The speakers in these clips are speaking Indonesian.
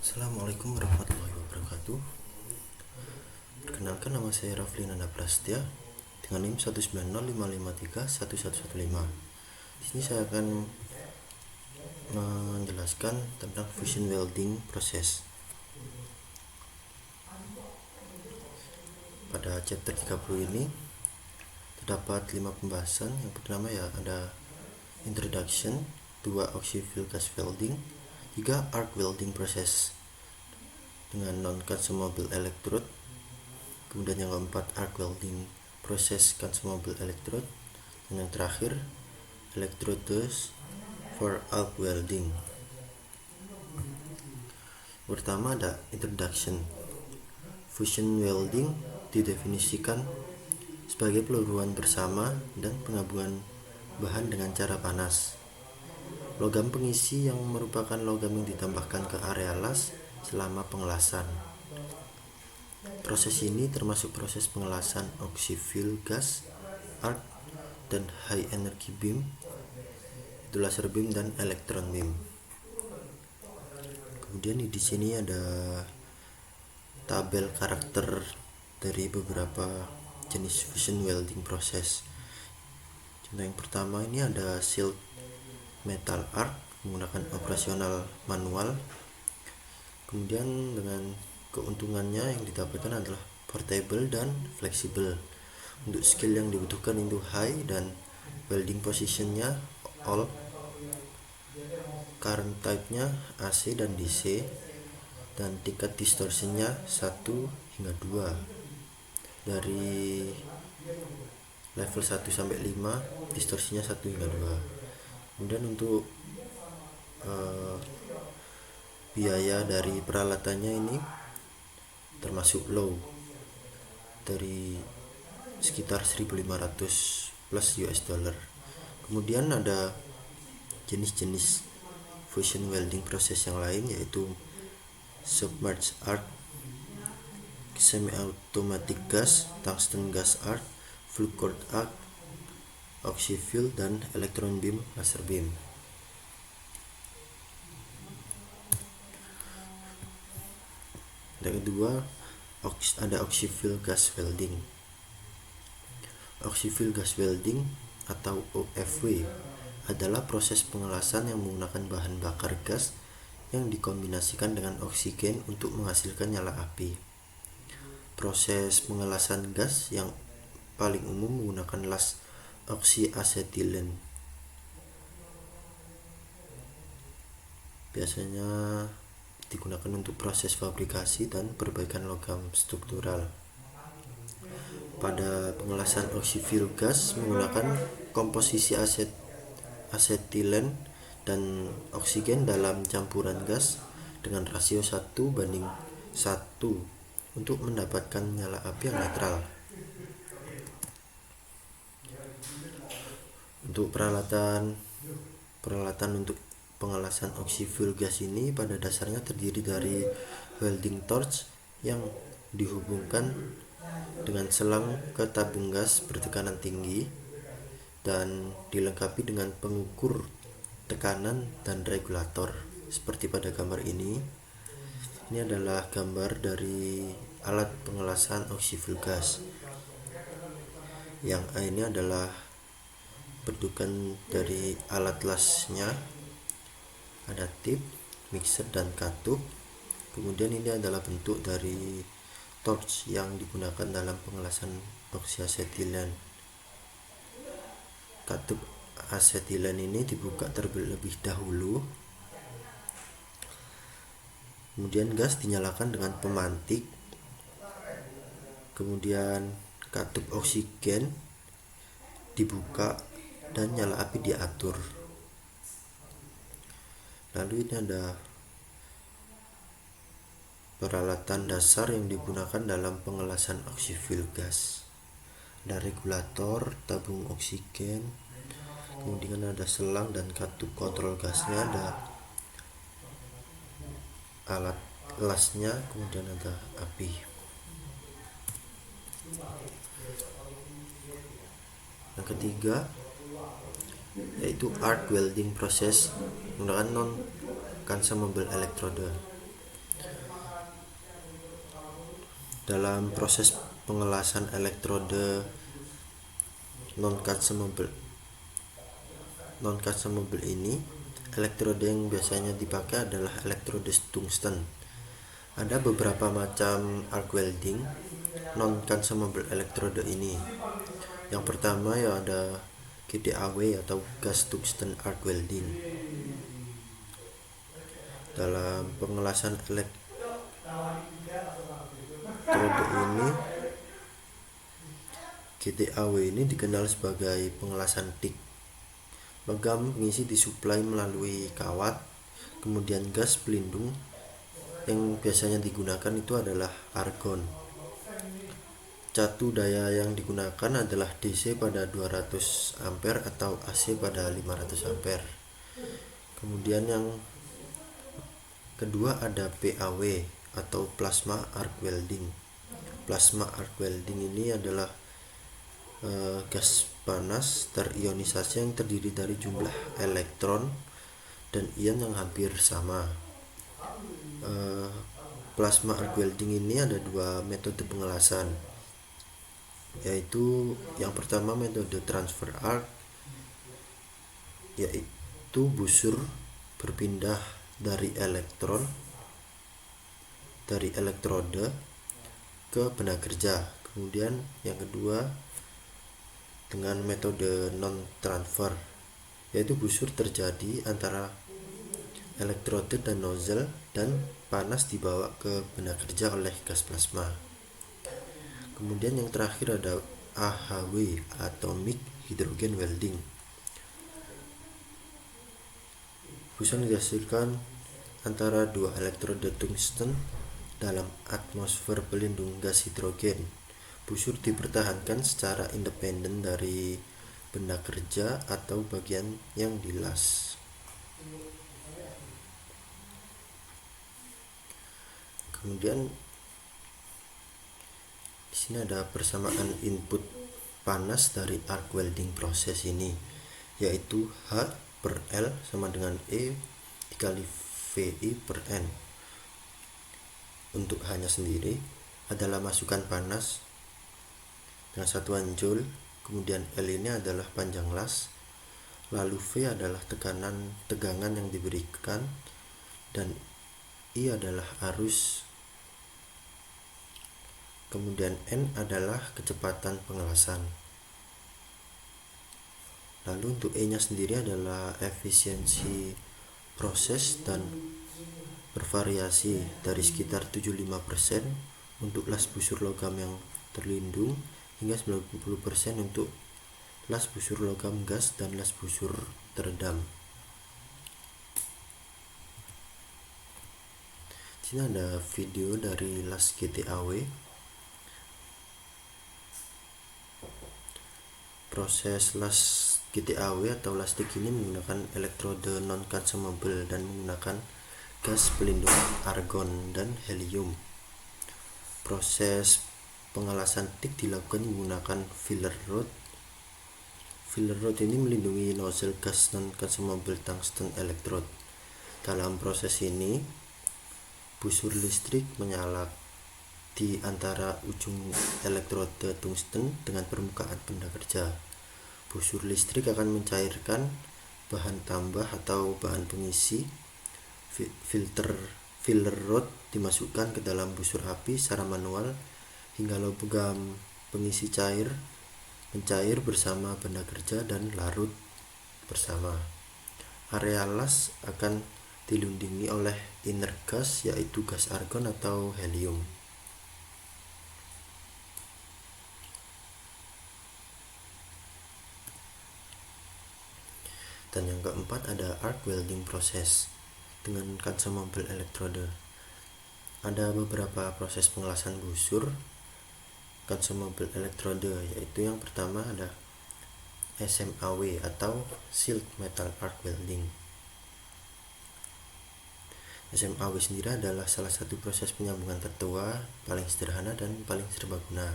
Assalamualaikum warahmatullahi wabarakatuh. Perkenalkan, nama saya Rafli Nanda Prastya dengan NIM 19055311115. Di sini saya akan menjelaskan tentang fusion welding proses. Pada chapter 30 ini terdapat 5 pembahasan. Yang pertama ya ada introduction, 2 oxyfuel gas welding, 3 arc welding process dengan non-consumable electrode, kemudian yang keempat arc welding proses consumable electrode, dan yang terakhir electrodes for arc welding. Pertama ada introduction. Fusion welding didefinisikan sebagai peluruan bersama dan penggabungan bahan dengan cara panas. Logam pengisi yang merupakan logam yang ditambahkan ke area las selama pengelasan. Proses ini termasuk proses pengelasan oxyfuel gas, arc, dan high energy beam, itu laser beam dan electron beam. Kemudian di sini ada tabel karakter dari beberapa jenis fusion welding proses. Contoh yang pertama ini ada shield metal arc menggunakan operasional manual. Kemudian dengan keuntungannya yang didapatkan adalah portable dan fleksibel. Untuk skill yang dibutuhkan itu high dan welding positionnya all. Current type-nya AC dan DC, dan tingkat distorsinya 1 hingga 2. Dari level 1 sampai 5 distorsinya 1 hingga 2. Kemudian untuk biaya dari peralatannya ini termasuk low, dari sekitar 1.500 plus US dollar. Kemudian ada jenis-jenis fusion welding proses yang lain, yaitu submerged arc, semi-automatic gas, tungsten gas arc, flue core arc, oxyfuel, dan electron beam laser beam. Yang kedua ada oxyfuel gas welding. Oxyfuel gas welding atau OFW adalah proses pengelasan yang menggunakan bahan bakar gas yang dikombinasikan dengan oksigen untuk menghasilkan nyala api. Proses pengelasan gas yang paling umum menggunakan las oxyacetylene. Biasanya digunakan untuk proses fabrikasi dan perbaikan logam struktural. Pada pengelasan oxyfuel gas menggunakan komposisi asetilen dan oksigen dalam campuran gas dengan rasio 1:1 untuk mendapatkan nyala api yang netral. Untuk peralatan untuk pengelasan oxyfuel gas ini pada dasarnya terdiri dari welding torch yang dihubungkan dengan selang ke tabung gas bertekanan tinggi dan dilengkapi dengan pengukur tekanan dan regulator seperti pada gambar ini. Ini adalah gambar dari alat pengelasan oxyfuel gas. Yang A ini adalah bentukan dari alat lasnya, ada tip, mixer, dan katup. Kemudian ini adalah bentuk dari torch yang digunakan dalam pengelasan oxyacetylene. Katup asetilen ini dibuka terlebih dahulu, kemudian gas dinyalakan dengan pemantik, kemudian katup oksigen dibuka dan nyala api diatur. Lalu ini ada peralatan dasar yang digunakan dalam pengelasan oxyfuel gas. Ada regulator, tabung oksigen, kemudian ada selang dan katup kontrol gasnya, ada alat lasnya, kemudian ada api. Yang ketiga yaitu arc welding process menggunakan non consumable electrode. Dalam proses pengelasan elektrode non-consumable ini, elektrode yang biasanya dipakai adalah elektrode tungsten. Ada beberapa macam arc welding non-consumable elektrode ini. Yang pertama ya ada GTAW atau gas tungsten arc welding. Dalam pengelasan elektrode ini, GTAW ini dikenal sebagai pengelasan TIG. Logam pengisi disuplai melalui kawat, kemudian gas pelindung yang biasanya digunakan itu adalah argon. Catu daya yang digunakan adalah DC pada 200 ampere atau AC pada 500 ampere. Kemudian yang kedua ada PAW atau plasma arc welding. Plasma arc welding ini adalah gas panas terionisasi yang terdiri dari jumlah elektron dan ion yang hampir sama. Plasma arc welding ini ada dua metode pengelasan, yaitu yang pertama metode transfer arc, yaitu busur berpindah dari elektrode ke benda kerja. Kemudian yang kedua dengan metode non transfer, yaitu busur terjadi antara elektrode dan nozzle dan panas dibawa ke benda kerja oleh gas plasma. Kemudian yang terakhir ada AHW, atomic hydrogen welding. Fusion dihasilkan antara dua elektrode tungsten dalam atmosfer pelindung gas hidrogen. Busur dipertahankan secara independen dari benda kerja atau bagian yang dilas. Kemudian di sini ada persamaan input panas dari arc welding proses ini, yaitu H per L sama dengan E dikali VI per N. Untuk H-nya sendiri adalah masukan panas dengan satuan joule, kemudian L ini adalah panjang las, lalu V adalah tegangan yang diberikan, dan I adalah arus, kemudian N adalah kecepatan pengelasan. Lalu untuk E nya sendiri adalah efisiensi proses dan bervariasi dari sekitar 75% untuk las busur logam yang terlindung hingga 90% untuk las busur logam gas dan las busur teredam. Di sini ada video dari las GTAW. Proses las GTAW atau las TIG ini menggunakan elektrode non-consumable dan menggunakan gas pelindung argon dan helium. Proses pengelasan TIG dilakukan menggunakan filler rod. Filler rod ini melindungi nozzle gas non-consumable tungsten electrode. Dalam proses ini, busur listrik menyala di antara ujung elektrode tungsten dengan permukaan benda kerja. Busur listrik akan mencairkan bahan tambah atau bahan pengisi. Filler rod dimasukkan ke dalam busur api secara manual hingga logam pengisi mencair bersama benda kerja dan larut bersama. Area las akan dilindungi oleh inner gas, yaitu gas argon atau helium. Dan yang keempat ada arc welding process dengan consumable electrode. Ada beberapa proses pengelasan busur consumable electrode, yaitu yang pertama ada SMAW atau Silk Metal Arc Welding. SMAW sendiri adalah salah satu proses penyambungan tertua, paling sederhana dan paling serbaguna.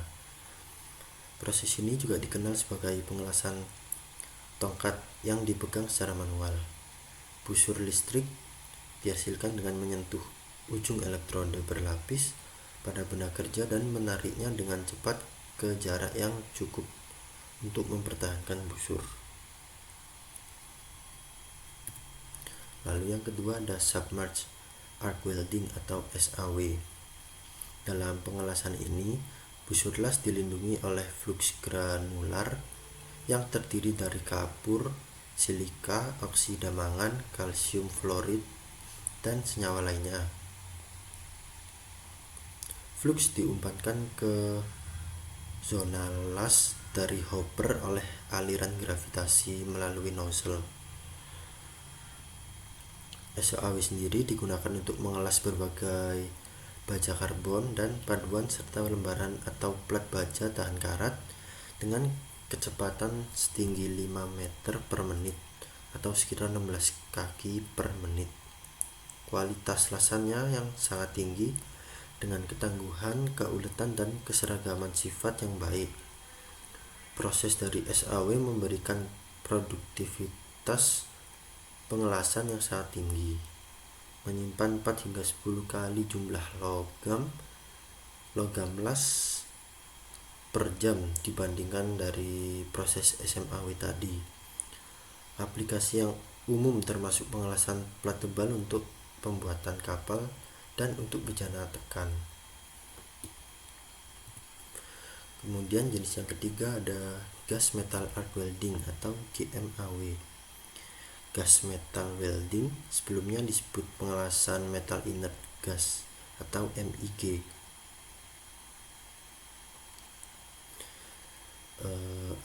Proses ini juga dikenal sebagai pengelasan tongkat yang dipegang secara manual. Busur listrik dihasilkan dengan menyentuh ujung elektrode berlapis pada benda kerja dan menariknya dengan cepat ke jarak yang cukup untuk mempertahankan busur. Lalu yang kedua ada submerged arc welding atau SAW. Dalam pengelasan ini, busur las dilindungi oleh fluks granular yang terdiri dari kapur, silika, oksida mangan, kalsium fluorid, dan senyawa lainnya. Fluks diumpankan ke zona las dari hopper oleh aliran gravitasi melalui nozzle. SAW sendiri digunakan untuk mengelas berbagai baja karbon dan paduan serta lembaran atau plat baja tahan karat dengan kecepatan setinggi 5 meter per menit atau sekitar 16 kaki per menit. Kualitas lasannya yang sangat tinggi dengan ketangguhan, keuletan, dan keseragaman sifat yang baik. Proses dari SAW memberikan produktivitas pengelasan yang sangat tinggi, menyimpan 4 hingga 10 kali jumlah logam las per jam dibandingkan dari proses SAW tadi. Aplikasi yang umum termasuk pengelasan plat tebal untuk pembuatan kapal dan untuk bejana tekan. Kemudian jenis yang ketiga ada gas metal arc welding atau GMAW. Gas metal welding sebelumnya disebut pengelasan metal inert gas atau MIG.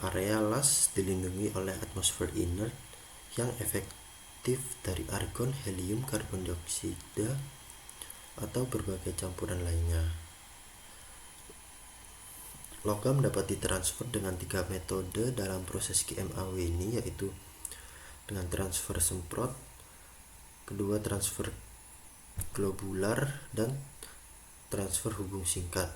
Area las dilindungi oleh atmosfer inert yang efektif dari argon, helium, karbon dioksida, atau berbagai campuran lainnya. Logam dapat ditransfer dengan 3 metode dalam proses GMAW ini, yaitu dengan transfer semprot, kedua transfer globular, dan transfer hubung singkat.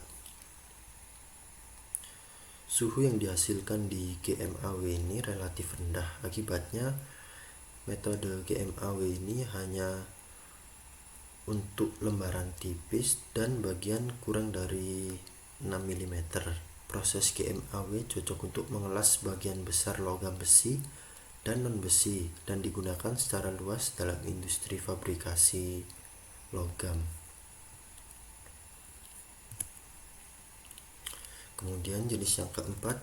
Suhu yang dihasilkan di GMAW ini relatif rendah. Akibatnya metode GMAW ini hanya untuk lembaran tipis dan bagian kurang dari 6 mm. Proses GMAW cocok untuk mengelas bagian besar logam besi dan non-besi dan digunakan secara luas dalam industri fabrikasi logam. Kemudian jenis yang keempat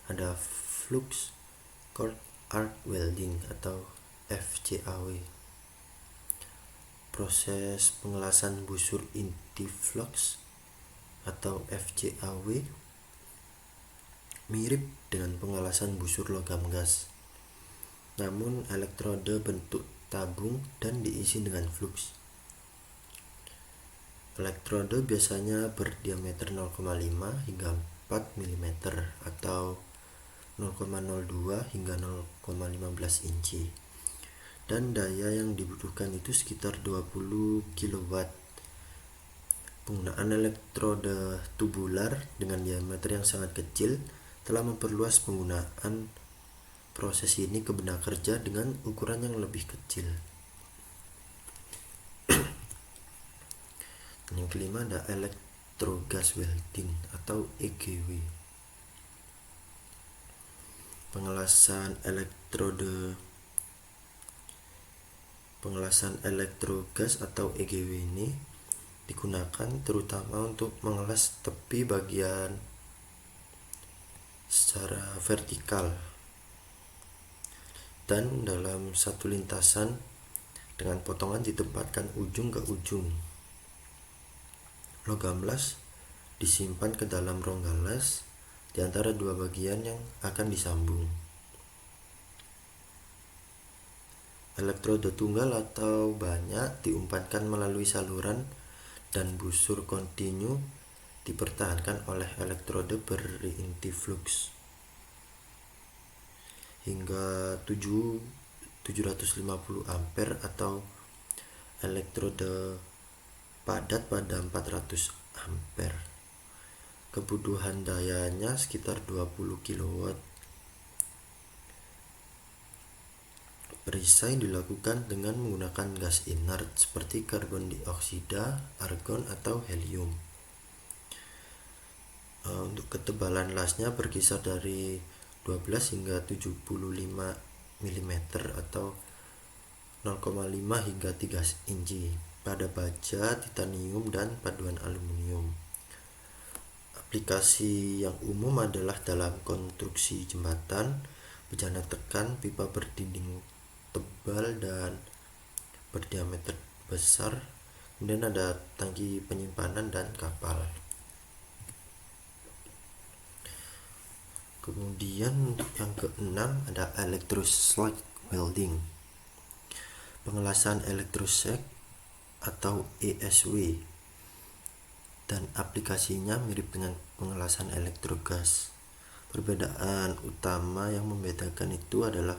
ada flux core arc welding atau FCAW. Proses pengelasan busur inti flux atau FCAW mirip dengan pengelasan busur logam gas, namun elektrode bentuk tabung dan diisi dengan flux. Elektrode biasanya berdiameter 0,5 hingga 4 mm atau 0,02 hingga 0,15 inci, dan daya yang dibutuhkan itu sekitar 20 kW. Penggunaan elektrode tubular dengan diameter yang sangat kecil telah memperluas penggunaan proses ini ke benda kerja dengan ukuran yang lebih kecil. Yang kelima ada electrogas welding atau EGW. Pengelasan elektrogas atau EGW ini digunakan terutama untuk mengelas tepi bagian secara vertikal dan dalam satu lintasan dengan potongan ditempatkan ujung ke ujung. Logam las disimpan ke dalam rongga las di antara dua bagian yang akan disambung. Elektrode tunggal atau banyak diumpankan melalui saluran dan busur kontinu dipertahankan oleh elektrode berinti flux hingga 750 ampere atau elektrode padat pada 400 ampere. Kebutuhan dayanya sekitar 20 kW. Perisai dilakukan dengan menggunakan gas inert seperti karbon dioksida, argon, atau helium. Untuk ketebalan lasnya berkisar dari 12 hingga 75 mm atau 0,5 hingga 3 inci pada baja titanium dan paduan aluminium. Aplikasi yang umum adalah dalam konstruksi jembatan, bejana tekan, pipa berdinding tebal dan berdiameter besar, kemudian ada tangki penyimpanan dan kapal. Kemudian yang keenam ada electroslag welding. Pengelasan elektroslag atau ESW, dan aplikasinya mirip dengan pengelasan elektrogas. Perbedaan utama yang membedakan itu adalah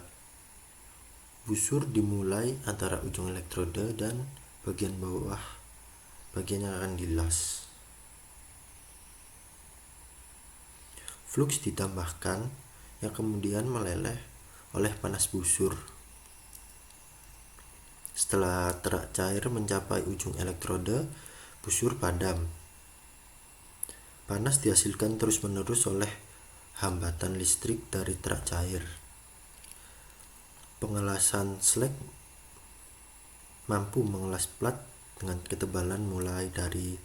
busur dimulai antara ujung elektrode dan bagian bawah, bagian yang akan dilas. Flux ditambahkan yang kemudian meleleh oleh panas busur. Setelah terak cair mencapai ujung elektrode, busur padam. Panas dihasilkan terus-menerus oleh hambatan listrik dari terak cair. Pengelasan slag mampu mengelas plat dengan ketebalan mulai dari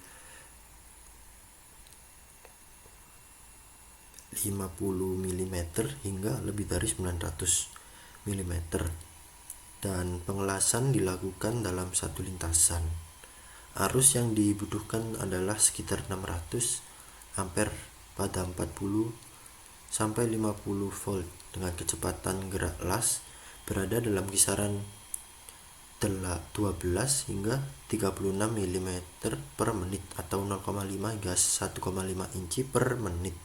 50 mm hingga lebih dari 900 mm, dan pengelasan dilakukan dalam satu lintasan. Arus yang dibutuhkan adalah sekitar 600 ampere pada 40 sampai 50 volt dengan kecepatan gerak las berada dalam kisaran 12 hingga 36 mm per menit atau 0,5 hingga 1,5 inci per menit.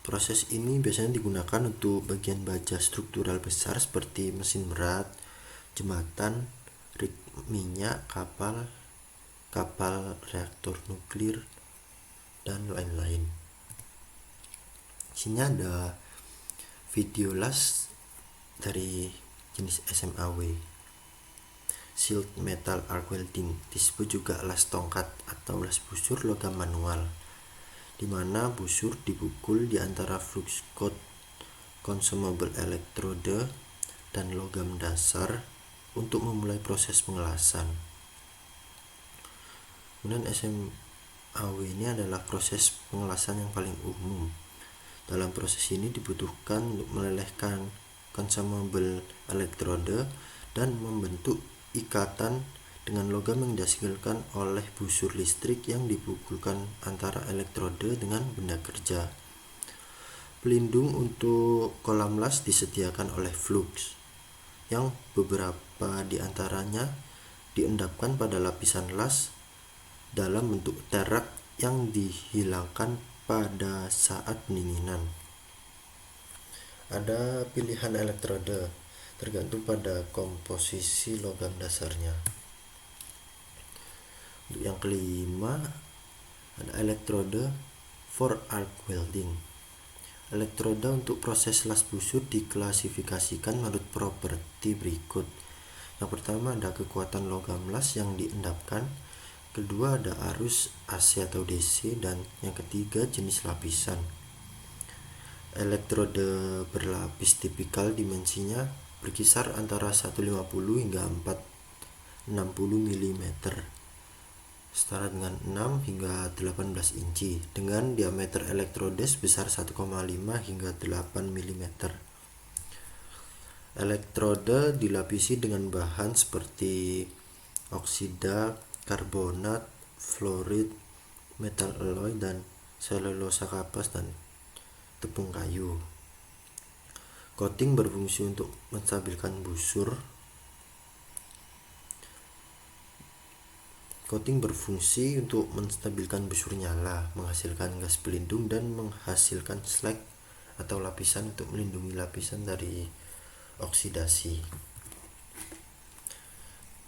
Proses ini biasanya digunakan untuk bagian baja struktural besar seperti mesin berat, jembatan, rig minyak, kapal reaktor nuklir, dan lain-lain. Sini ada video las dari jenis SMAW, Shield Metal Arc Welding, disebut juga las tongkat atau las busur logam manual, di mana busur dipukul di antara flux core consumable electrode dan logam dasar untuk memulai proses pengelasan. Kemudian SMAW ini adalah proses pengelasan yang paling umum. Dalam proses ini dibutuhkan untuk melelehkan consumable electrode dan membentuk ikatan dengan logam yang dihasilkan oleh busur listrik yang dipukulkan antara elektrode dengan benda kerja. Pelindung untuk kolam las disediakan oleh flux, yang beberapa diantaranya diendapkan pada lapisan las dalam bentuk terak yang dihilangkan pada saat pendinginan. Ada pilihan elektrode tergantung pada komposisi logam dasarnya. Untuk yang kelima ada elektrode for arc welding. Elektroda untuk proses las busur diklasifikasikan menurut properti berikut. Yang pertama ada kekuatan logam las yang diendapkan, kedua ada arus AC atau DC, dan yang ketiga jenis lapisan. Elektrode berlapis tipikal dimensinya berkisar antara 150 hingga 460 mm, setara dengan 6 hingga 18 inci, dengan diameter elektrode sebesar 1,5 hingga 8 mm. Elektrode dilapisi dengan bahan seperti oksida, karbonat, fluorid, metal alloy, dan selulosa kapas dan tepung kayu. Coating berfungsi untuk menstabilkan busur. Coating berfungsi untuk menstabilkan busur nyala, menghasilkan gas pelindung, dan menghasilkan slag atau lapisan untuk melindungi lapisan dari oksidasi.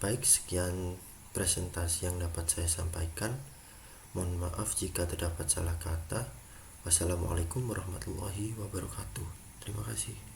Baik, sekian presentasi yang dapat saya sampaikan. Mohon maaf jika terdapat salah kata. Wassalamualaikum warahmatullahi wabarakatuh. Terima kasih.